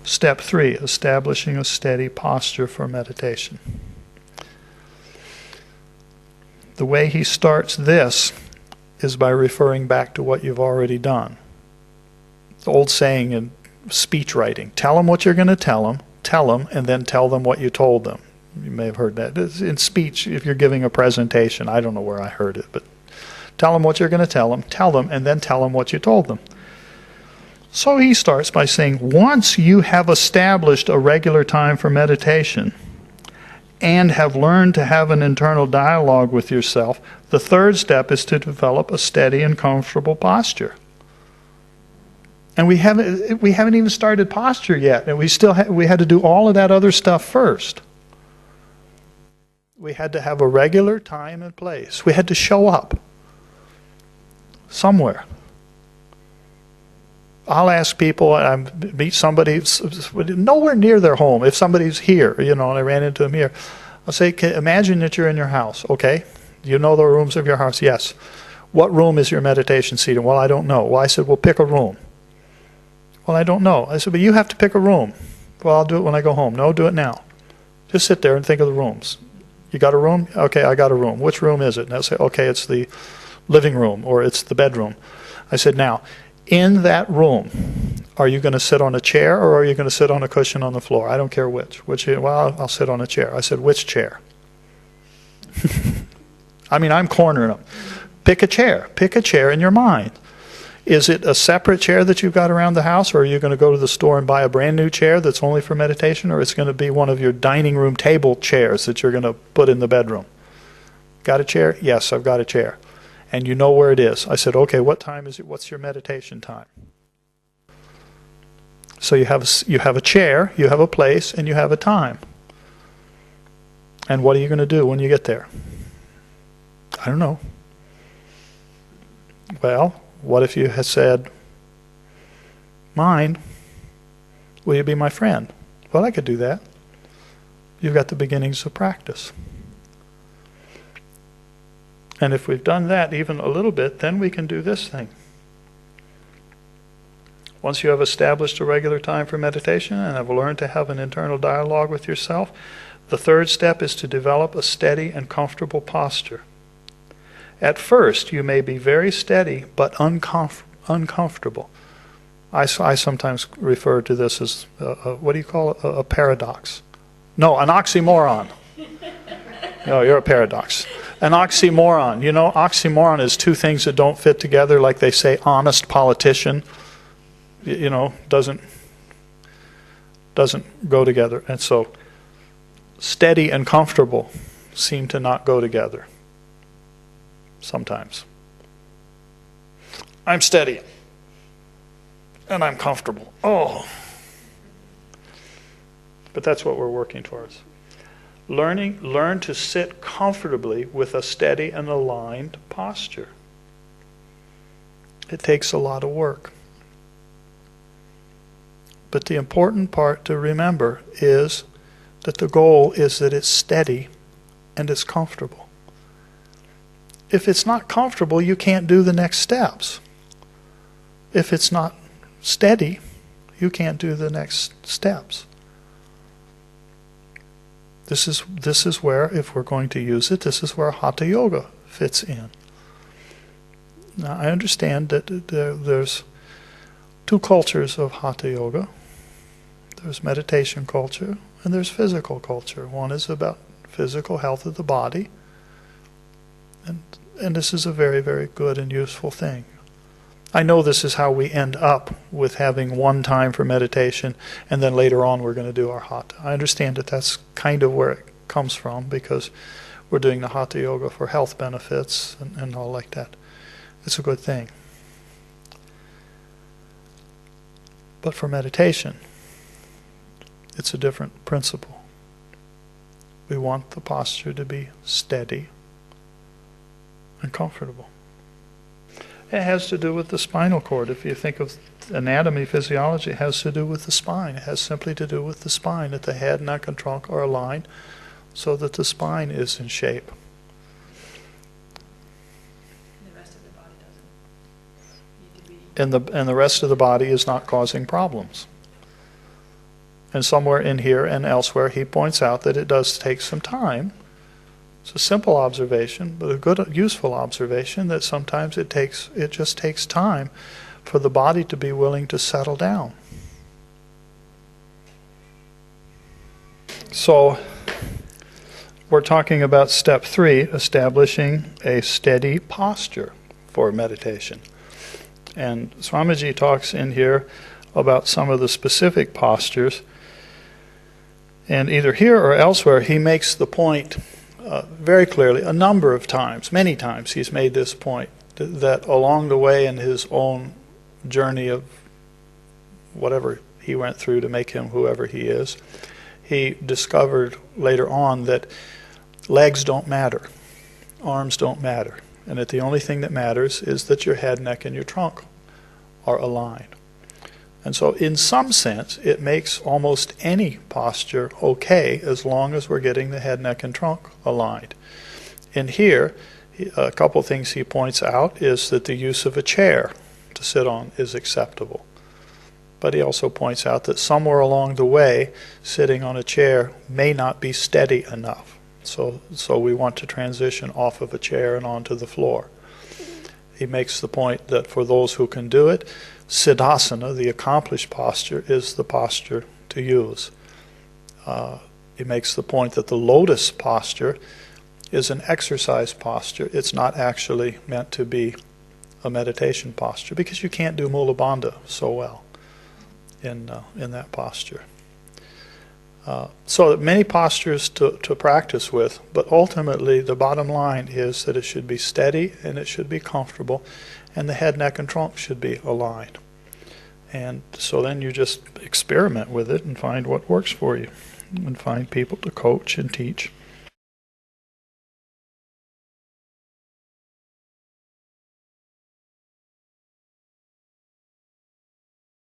Step 3, establishing a steady posture for meditation. The way he starts this is by referring back to what you've already done. The old saying in speech writing, tell them what you're going to tell them, and then tell them what you told them. You may have heard that. In speech, if you're giving a presentation, I don't know where I heard it, but tell them what you're going to tell them, and then tell them what you told them. So he starts by saying, once you have established a regular time for meditation and have learned to have an internal dialogue with yourself, the third step is to develop a steady and comfortable posture. And we haven't even started posture yet, and we had to do all of that other stuff first. We had to have a regular time and place. We had to show up somewhere. I'll ask people, I meet somebody nowhere near their home. If somebody's here, and I ran into them here, I'll say, imagine that you're in your house, okay? You know the rooms of your house? Yes. What room is your meditation seat in? Well, I don't know. Well, I said, well, pick a room. Well, I don't know. I said, but you have to pick a room. Well, I'll do it when I go home. No, do it now. Just sit there and think of the rooms. You got a room? Okay, I got a room. Which room is it? And they'll say, okay, it's the living room or it's the bedroom. I said, now, in that room, are you going to sit on a chair or are you going to sit on a cushion on the floor? I don't care which. Well, I'll sit on a chair. I said, which chair? I mean, I'm cornering them. Pick a chair. Pick a chair in your mind. Is it a separate chair that you've got around the house, or are you going to go to the store and buy a brand new chair that's only for meditation, or it's going to be one of your dining room table chairs that you're going to put in the bedroom? Got a chair? Yes, I've got a chair. And you know where it is. I said, okay, what time is it? What's your meditation time? So you have a chair, you have a place, and you have a time. And what are you going to do when you get there? I don't know. Well, what if you had said, mine, will you be my friend? Well, I could do that. You've got the beginnings of practice. And if we've done that even a little bit, then we can do this thing. Once you have established a regular time for meditation and have learned to have an internal dialogue with yourself, the third step is to develop a steady and comfortable posture. At first, you may be very steady but uncomfortable. I sometimes refer to this as, what do you call it? A paradox. No, an oxymoron. No, you're a paradox. An oxymoron. You know, oxymoron is two things that don't fit together, like they say honest politician, doesn't go together. And so steady and comfortable seem to not go together. Sometimes. I'm steady. And I'm comfortable. Oh. But that's what we're working towards. Learn to sit comfortably with a steady and aligned posture. It takes a lot of work. But the important part to remember is that the goal is that it's steady and it's comfortable. If it's not comfortable, you can't do the next steps. If it's not steady, you can't do the next steps. This is where, if we're going to use it, this is where Hatha Yoga fits in. Now, I understand that there's two cultures of Hatha Yoga. There's meditation culture and there's physical culture. One is about physical health of the body, and this is a very, very good and useful thing. I know this is how we end up with having one time for meditation, and then later on we're going to do our Hatha. I understand that that's kind of where it comes from, because we're doing the Hatha Yoga for health benefits and all like that. It's a good thing. But for meditation, it's a different principle. We want the posture to be steady and comfortable. It has to do with the spinal cord. If you think of anatomy, physiology, it has to do with the spine. It has simply to do with the spine, that the head, neck, and trunk are aligned so that the spine is in shape. The rest of the body doesn't need to be... And the rest of the body is not causing problems. And somewhere in here and elsewhere, he points out that it does take some time. It's a simple observation, but a good, useful observation, that sometimes it just takes time for the body to be willing to settle down. So, we're talking about step 3, establishing a steady posture for meditation. And Swamiji talks in here about some of the specific postures. And either here or elsewhere, he makes the point very clearly, a number of times, many times he's made this point, that along the way in his own journey of whatever he went through to make him whoever he is, he discovered later on that legs don't matter, arms don't matter, and that the only thing that matters is that your head, neck, and your trunk are aligned. And so in some sense, it makes almost any posture okay as long as we're getting the head, neck, and trunk aligned. In here, a couple things he points out is that the use of a chair to sit on is acceptable. But he also points out that somewhere along the way, sitting on a chair may not be steady enough. So we want to transition off of a chair and onto the floor. He makes the point that for those who can do it, Siddhasana, the accomplished posture, is the posture to use. He makes the point that the lotus posture is an exercise posture. It's not actually meant to be a meditation posture, because you can't do Mula Bandha so well in that posture. So many postures to practice with, but ultimately the bottom line is that it should be steady and it should be comfortable, and the head, neck, and trunk should be aligned. And so then you just experiment with it and find what works for you, and find people to coach and teach.